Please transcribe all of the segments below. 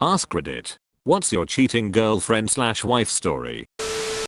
AskReddit. What's your cheating girlfriend / wife story?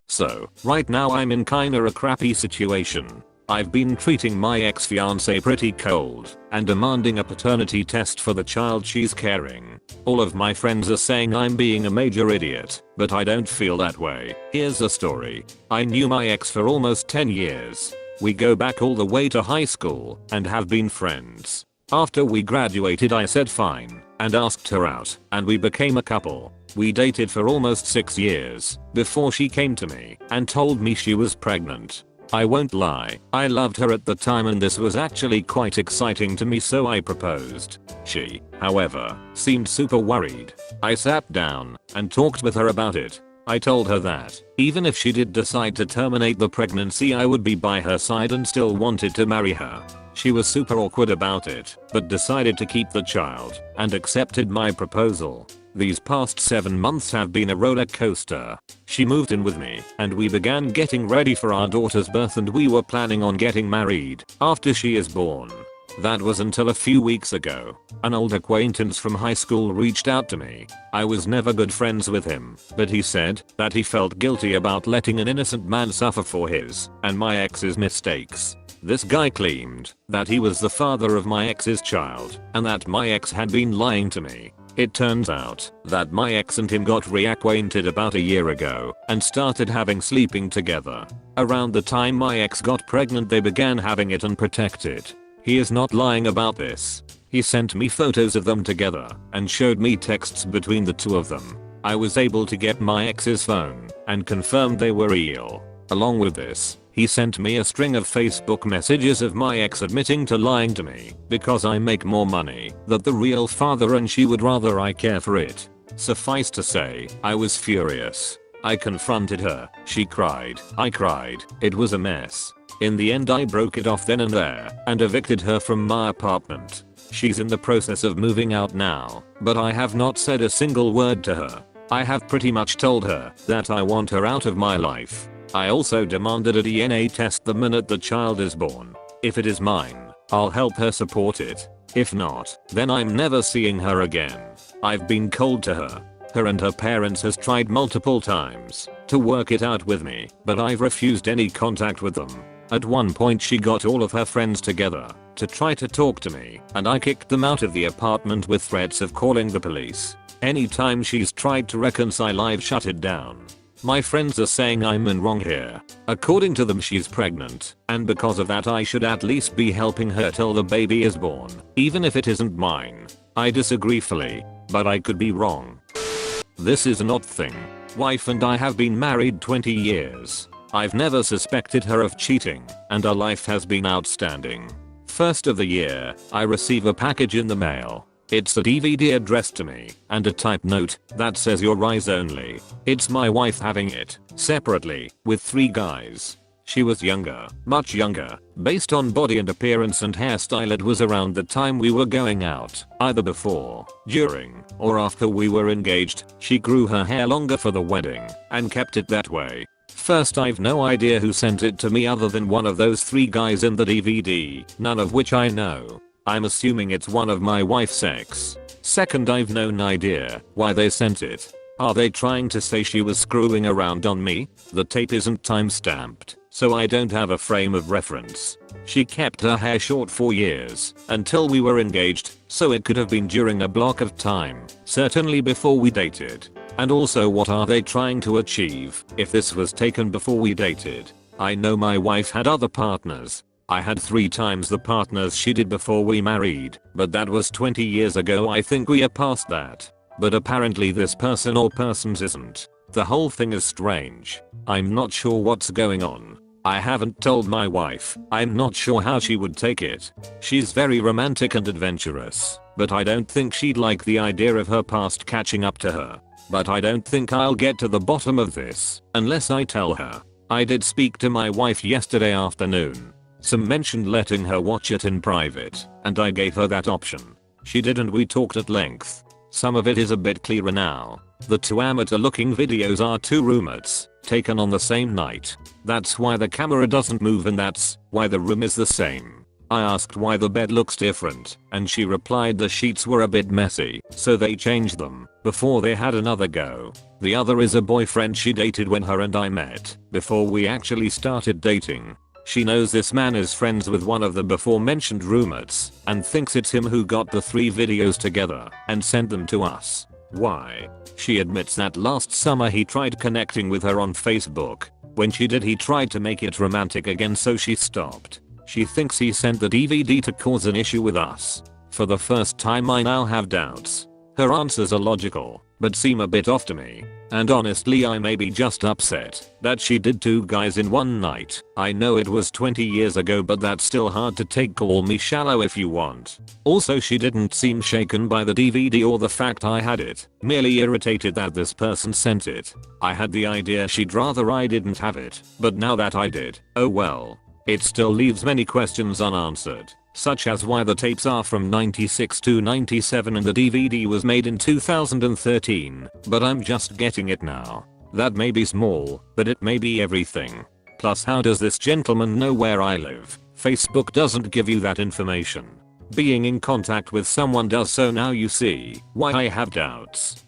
So, right now I'm in kinda a crappy situation. I've been treating my ex-fiance pretty cold and demanding a paternity test for the child she's carrying. All of my friends are saying I'm being a major idiot, but I don't feel that way. Here's a story. I knew my ex for almost 10 years. We go back all the way to high school and have been friends. After we graduated I said fine and asked her out, and we became a couple. We dated for almost 6 years before she came to me and told me she was pregnant. I won't lie, I loved her at the time and this was actually quite exciting to me, so I proposed. She, however, seemed super worried. I sat down and talked with her about it. I told her that even if she did decide to terminate the pregnancy I would be by her side and still wanted to marry her. She was super awkward about it, but decided to keep the child and accepted my proposal. These past 7 months have been a roller coaster. She moved in with me and we began getting ready for our daughter's birth, and we were planning on getting married after she is born. That was until a few weeks ago. An old acquaintance from high school reached out to me. I was never good friends with him, but he said that he felt guilty about letting an innocent man suffer for his and my ex's mistakes. This guy claimed that he was the father of my ex's child and that my ex had been lying to me. It turns out that my ex and him got reacquainted about a year ago and started having sleeping together. Around the time my ex got pregnant they began having it unprotected. He is not lying about this. He sent me photos of them together and showed me texts between the two of them. I was able to get my ex's phone and confirmed they were real. Along with this, he sent me a string of Facebook messages of my ex admitting to lying to me because I make more money than the real father and she would rather I care for it. Suffice to say, I was furious. I confronted her, she cried, I cried, it was a mess. In the end I broke it off then and there and evicted her from my apartment. She's in the process of moving out now, but I have not said a single word to her. I have pretty much told her that I want her out of my life. I also demanded a DNA test the minute the child is born. If it is mine, I'll help her support it. If not, then I'm never seeing her again. I've been cold to her. Her and her parents has tried multiple times to work it out with me, but I've refused any contact with them. At one point she got all of her friends together to try to talk to me, and I kicked them out of the apartment with threats of calling the police. Anytime she's tried to reconcile I've shut it down. My friends are saying I'm in wrong here. According to them she's pregnant, and because of that I should at least be helping her till the baby is born, even if it isn't mine. I disagree fully, but I could be wrong. This is an odd thing. Wife and I have been married 20 years. I've never suspected her of cheating, and our life has been outstanding. First of the year, I receive a package in the mail. It's a DVD addressed to me and a typed note that says your eyes only. It's my wife having it, separately, with 3 guys. She was younger, much younger. Based on body and appearance and hairstyle it was around the time we were going out, either before, during, or after we were engaged. She grew her hair longer for the wedding and kept it that way. First, I've no idea who sent it to me other than one of those 3 guys in the DVD, none of which I know. I'm assuming it's one of my wife's ex. Second, I've no idea why they sent it. Are they trying to say she was screwing around on me? The tape isn't time-stamped, so I don't have a frame of reference. She kept her hair short for years until we were engaged, so it could have been during a block of time, certainly before we dated. And also, what are they trying to achieve if this was taken before we dated? I know my wife had other partners. I had 3 times the partners she did before we married, but that was 20 years ago. I think we are past that. But apparently this person or persons isn't. The whole thing is strange. I'm not sure what's going on. I haven't told my wife. I'm not sure how she would take it. She's very romantic and adventurous, but I don't think she'd like the idea of her past catching up to her. But I don't think I'll get to the bottom of this unless I tell her. I did speak to my wife yesterday afternoon. Some mentioned letting her watch it in private, and I gave her that option. She did, and we talked at length. Some of it is a bit clearer now. The 2 amateur looking videos are 2 roommates, taken on the same night. That's why the camera doesn't move and that's why the room is the same. I asked why the bed looks different, and she replied the sheets were a bit messy, so they changed them before they had another go. The other is a boyfriend she dated when her and I met, before we actually started dating. She knows this man is friends with one of the before mentioned roommates and thinks it's him who got the 3 videos together and sent them to us. Why? She admits that last summer he tried connecting with her on Facebook. When she did, he tried to make it romantic again, so she stopped. She thinks he sent the DVD to cause an issue with us. For the first time I now have doubts. Her answers are logical, but seem a bit off to me. And honestly I may be just upset that she did 2 guys in one night. I know it was 20 years ago, but that's still hard to take. Call me shallow if you want. Also, she didn't seem shaken by the DVD or the fact I had it, merely irritated that this person sent it. I had the idea she'd rather I didn't have it, but now that I did, oh well. It still leaves many questions unanswered, such as why the tapes are from 96 to 97 and the DVD was made in 2013, but I'm just getting it now. That may be small, but it may be everything. Plus, how does this gentleman know where I live? Facebook doesn't give you that information. Being in contact with someone does, so now you see why I have doubts.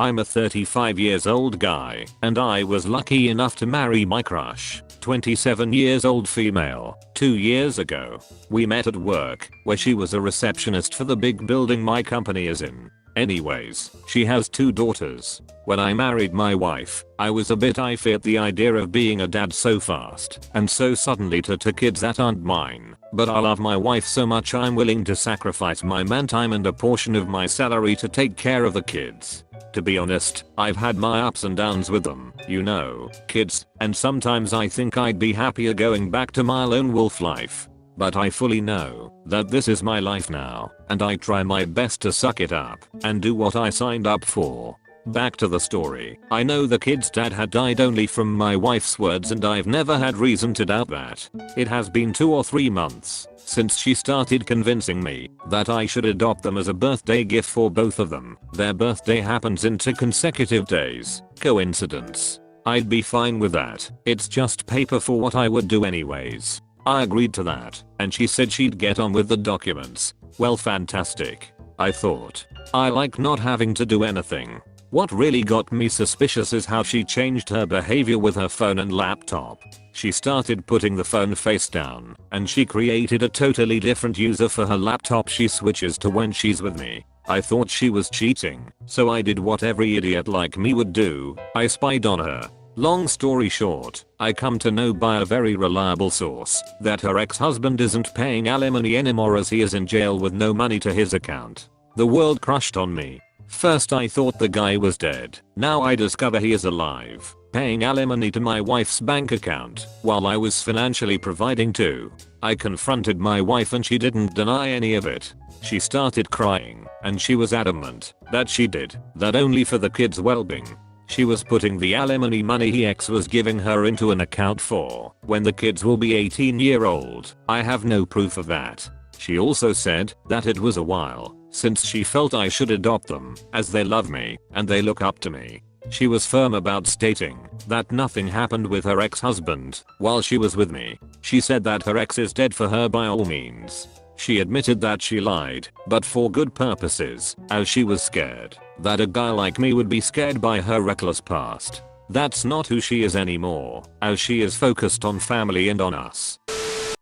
I'm a 35 years old guy, and I was lucky enough to marry my crush, 27 years old female, 2 years ago. We met at work, where she was a receptionist for the big building my company is in. Anyways, she has 2 daughters. When I married my wife, I was a bit iffy at the idea of being a dad so fast and so suddenly to 2 kids that aren't mine. But I love my wife so much I'm willing to sacrifice my man time and a portion of my salary to take care of the kids. To be honest, I've had my ups and downs with them, you know, kids, and sometimes I think I'd be happier going back to my lone wolf life. But I fully know that this is my life now, and I try my best to suck it up and do what I signed up for. Back to the story. I know the kid's dad had died only from my wife's words, and I've never had reason to doubt that. It has been 2 or 3 months since she started convincing me that I should adopt them as a birthday gift for both of them. Their birthday happens in 2 consecutive days. Coincidence? I'd be fine with that. It's just paper for what I would do anyways. I agreed to that, and she said she'd get on with the documents. Well, fantastic. I thought. I like not having to do anything. What really got me suspicious is how she changed her behavior with her phone and laptop. She started putting the phone face down, and she created a totally different user for her laptop she switches to when she's with me. I thought she was cheating, so I did what every idiot like me would do. I spied on her. Long story short, I come to know by a very reliable source that her ex-husband isn't paying alimony anymore, as he is in jail with no money to his account. The world crushed on me. First I thought the guy was dead. Now I discover he is alive, paying alimony to my wife's bank account while I was financially providing too. I confronted my wife and she didn't deny any of it. She started crying, and she was adamant that she did that only for the kids' well-being. She was putting the alimony money he ex was giving her into an account for when the kids will be 18-year-old. I have no proof of that. She also said that it was a while since she felt I should adopt them, as they love me and they look up to me. She was firm about stating that nothing happened with her ex-husband while she was with me. She said that her ex is dead for her by all means. She admitted that she lied, but for good purposes, as she was scared that a guy like me would be scared by her reckless past. That's not who she is anymore, as she is focused on family and on us.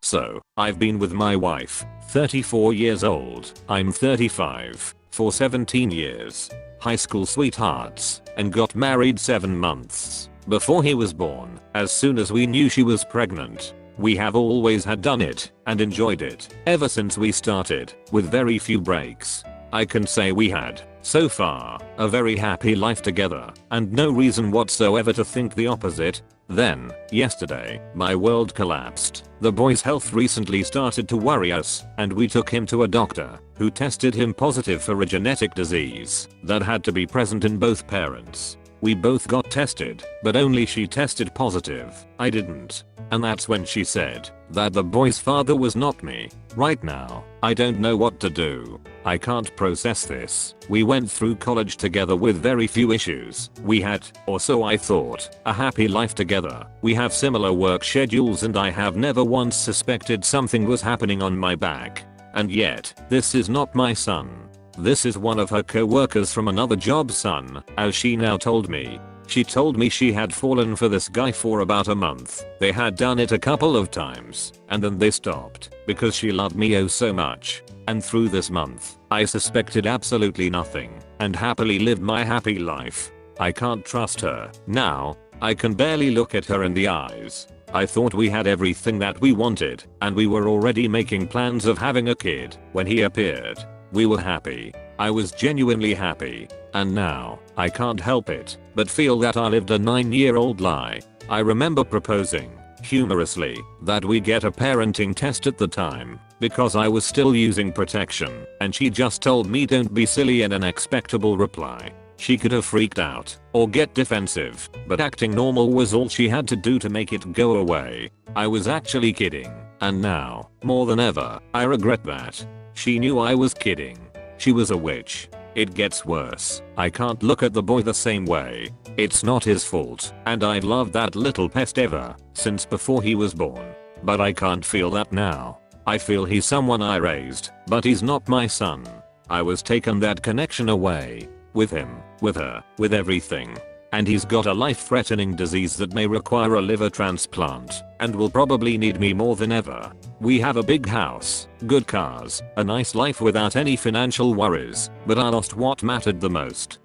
So, I've been with my wife, 34 years old, I'm 35, for 17 years. High school sweethearts, and got married 7 months before he was born. As soon as we knew she was pregnant, we have always had done it and enjoyed it ever since we started, with very few breaks. I can say we had, so far, a very happy life together, and no reason whatsoever to think the opposite. Then, yesterday, my world collapsed. The boy's health recently started to worry us, and we took him to a doctor, who tested him positive for a genetic disease that had to be present in both parents. We both got tested, but only she tested positive. I didn't. And that's when she said that the boy's father was not me. Right now, I don't know what to do. I can't process this. We went through college together with very few issues. We had, or so I thought, a happy life together. We have similar work schedules and I have never once suspected something was happening on my back. And yet, this is not my son. This is one of her co-workers from another job's son, as she now told me. She told me she had fallen for this guy for about a month. They had done it a couple of times, and then they stopped, because she loved me oh so much. And through this month, I suspected absolutely nothing, and happily lived my happy life. I can't trust her. Now, I can barely look at her in the eyes. I thought we had everything that we wanted, and we were already making plans of having a kid, when he appeared. We were happy. I was genuinely happy. And now, I can't help it, but feel that I lived a 9-year-old lie. I remember proposing, humorously, that we get a parenting test at the time, because I was still using protection, and she just told me don't be silly in an expectable reply. She could have freaked out, or get defensive, but acting normal was all she had to do to make it go away. I was actually kidding, and now, more than ever, I regret that. She knew I was kidding. She was a witch. It gets worse. I can't look at the boy the same way. It's not his fault, and I've loved that little pest ever since before he was born. But I can't feel that now. I feel he's someone I raised, but he's not my son. I was taken that connection away. With him, with her, with everything. And he's got a life-threatening disease that may require a liver transplant, and will probably need me more than ever. We have a big house, good cars, a nice life without any financial worries, but I lost what mattered the most.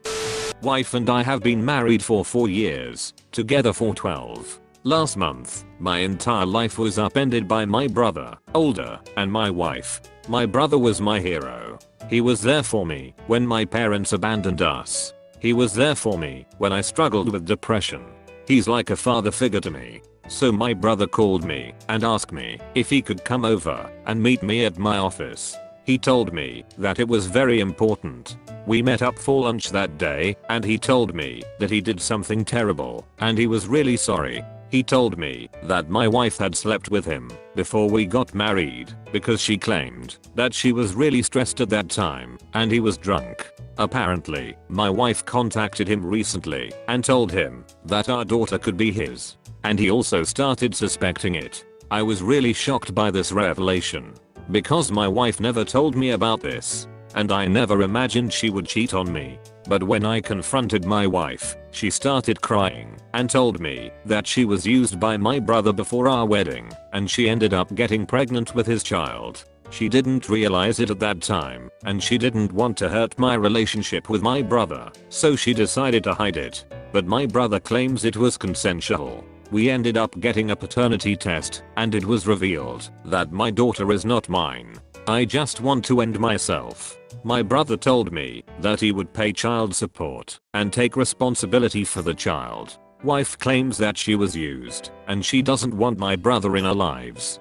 Wife and I have been married for 4 years, together for 12. Last month, my entire life was upended by my brother, older, and my wife. My brother was my hero. He was there for me when my parents abandoned us. He was there for me when I struggled with depression. He's like a father figure to me. So my brother called me and asked me if he could come over and meet me at my office. He told me that it was very important. We met up for lunch that day and he told me that he did something terrible and he was really sorry. He told me that my wife had slept with him before we got married because she claimed that she was really stressed at that time and he was drunk. Apparently, my wife contacted him recently and told him that our daughter could be his. And he also started suspecting it. I was really shocked by this revelation because my wife never told me about this, and I never imagined she would cheat on me. But when I confronted my wife, she started crying and told me that she was used by my brother before our wedding, and she ended up getting pregnant with his child. She didn't realize it at that time, and she didn't want to hurt my relationship with my brother, so she decided to hide it. But my brother claims it was consensual. We ended up getting a paternity test, and it was revealed that my daughter is not mine. I just want to end myself. My brother told me that he would pay child support and take responsibility for the child. Wife claims that she was used, and she doesn't want my brother in our lives.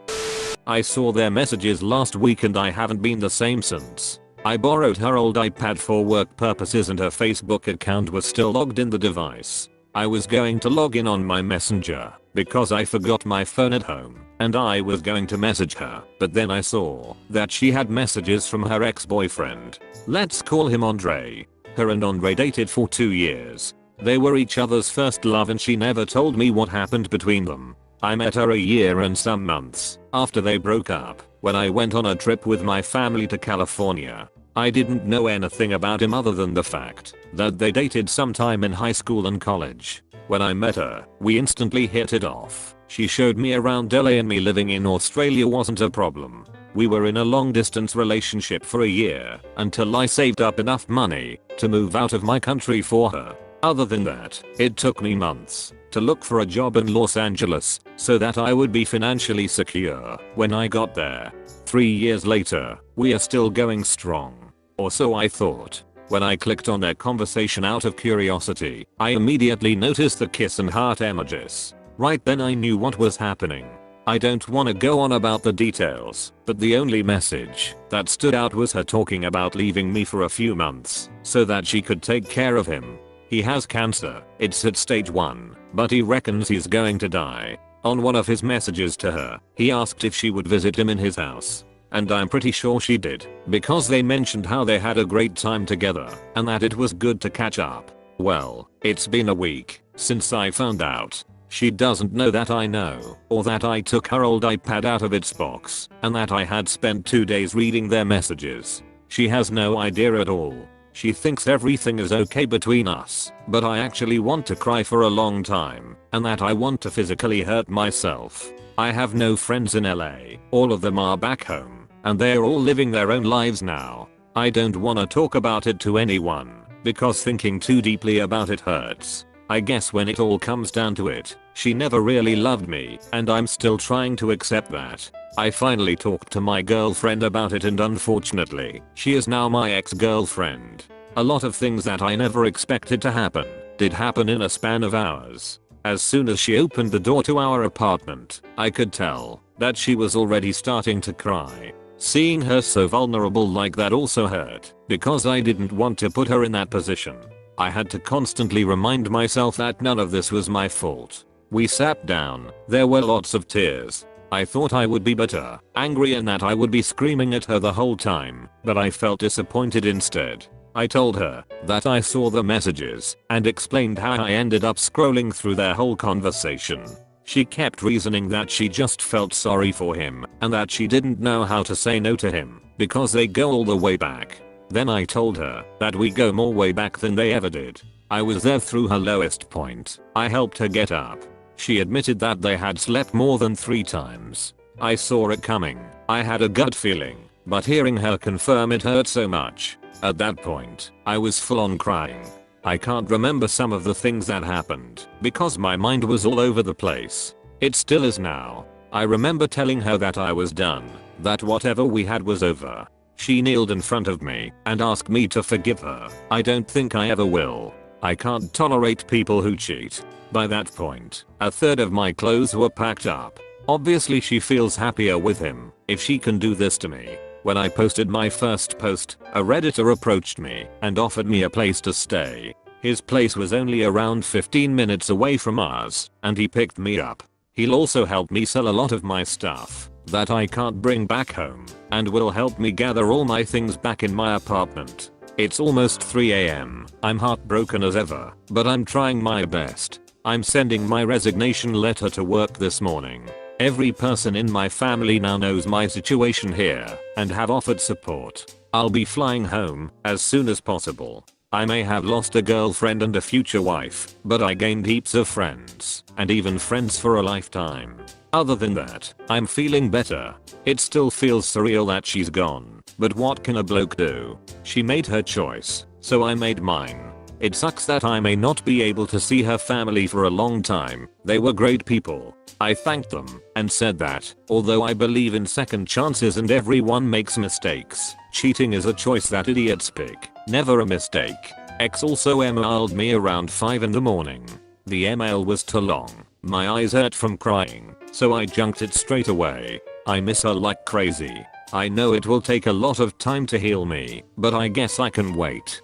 I saw their messages last week and I haven't been the same since. I borrowed her old iPad for work purposes and her Facebook account was still logged in the device. I was going to log in on my messenger because I forgot my phone at home and I was going to message her, but then I saw that she had messages from her ex-boyfriend. Let's call him Andre. Her and Andre dated for 2 years. They were each other's first love and she never told me what happened between them. I met her a year and some months after they broke up when I went on a trip with my family to California. I didn't know anything about him other than the fact that they dated sometime in high school and college. When I met her, we instantly hit it off. She showed me around LA and me living in Australia wasn't a problem. We were in a long distance relationship for a year until I saved up enough money to move out of my country for her. Other than that, it took me months to look for a job in Los Angeles so that I would be financially secure when I got there. 3 years later, we are still going strong. Or so I thought. When I clicked on their conversation out of curiosity, I immediately noticed the kiss and heart emojis. Right then I knew what was happening. I don't want to go on about the details, but the only message that stood out was her talking about leaving me for a few months so that she could take care of him. He has cancer. It's at stage 1, but he reckons he's going to die. On one of his messages to her, he asked if she would visit him in his house. And I'm pretty sure she did, because they mentioned how they had a great time together and that it was good to catch up. Well, it's been a week since I found out. She doesn't know that I know, or that I took her old iPad out of its box and that I had spent 2 days reading their messages. She has no idea at all. She thinks everything is okay between us, but I actually want to cry for a long time and that I want to physically hurt myself. I have no friends in LA, all of them are back home, and they're all living their own lives now. I don't wanna talk about it to anyone, because thinking too deeply about it hurts. I guess when it all comes down to it, she never really loved me, and I'm still trying to accept that. I finally talked to my girlfriend about it and unfortunately, she is now my ex-girlfriend. A lot of things that I never expected to happen, did happen in a span of hours. As soon as she opened the door to our apartment, I could tell that she was already starting to cry. Seeing her so vulnerable like that also hurt, because I didn't want to put her in that position. I had to constantly remind myself that none of this was my fault. We sat down, there were lots of tears. I thought I would be bitter, angry and that I would be screaming at her the whole time, but I felt disappointed instead. I told her that I saw the messages and explained how I ended up scrolling through their whole conversation. She kept reasoning that she just felt sorry for him and that she didn't know how to say no to him because they go all the way back. Then I told her that we go more way back than they ever did. I was there through her lowest point. I helped her get up. She admitted that they had slept more than 3 times. I saw it coming. I had a gut feeling, but hearing her confirm it hurt so much. At that point, I was full on crying. I can't remember some of the things that happened because my mind was all over the place. It still is now. I remember telling her that I was done, that whatever we had was over. She kneeled in front of me and asked me to forgive her. I don't think I ever will. I can't tolerate people who cheat. By that point, a third of my clothes were packed up. Obviously she feels happier with him if she can do this to me. When I posted my first post, a Redditor approached me and offered me a place to stay. His place was only around 15 minutes away from ours, and he picked me up. He'll also help me sell a lot of my stuff that I can't bring back home, and will help me gather all my things back in my apartment. It's almost 3 AM. I'm heartbroken as ever, but I'm trying my best. I'm sending my resignation letter to work this morning. Every person in my family now knows my situation here and have offered support. I'll be flying home as soon as possible. I may have lost a girlfriend and a future wife, but I gained heaps of friends, and even friends for a lifetime. Other than that, I'm feeling better. It still feels surreal that she's gone, but what can a bloke do? She made her choice, so I made mine. It sucks that I may not be able to see her family for a long time. They were great people. I thanked them and said that, although I believe in second chances and everyone makes mistakes, cheating is a choice that idiots pick, never a mistake. X also emailed me around 5 in the morning. The email was too long. My eyes hurt from crying, so I junked it straight away. I miss her like crazy. I know it will take a lot of time to heal me, but I guess I can wait.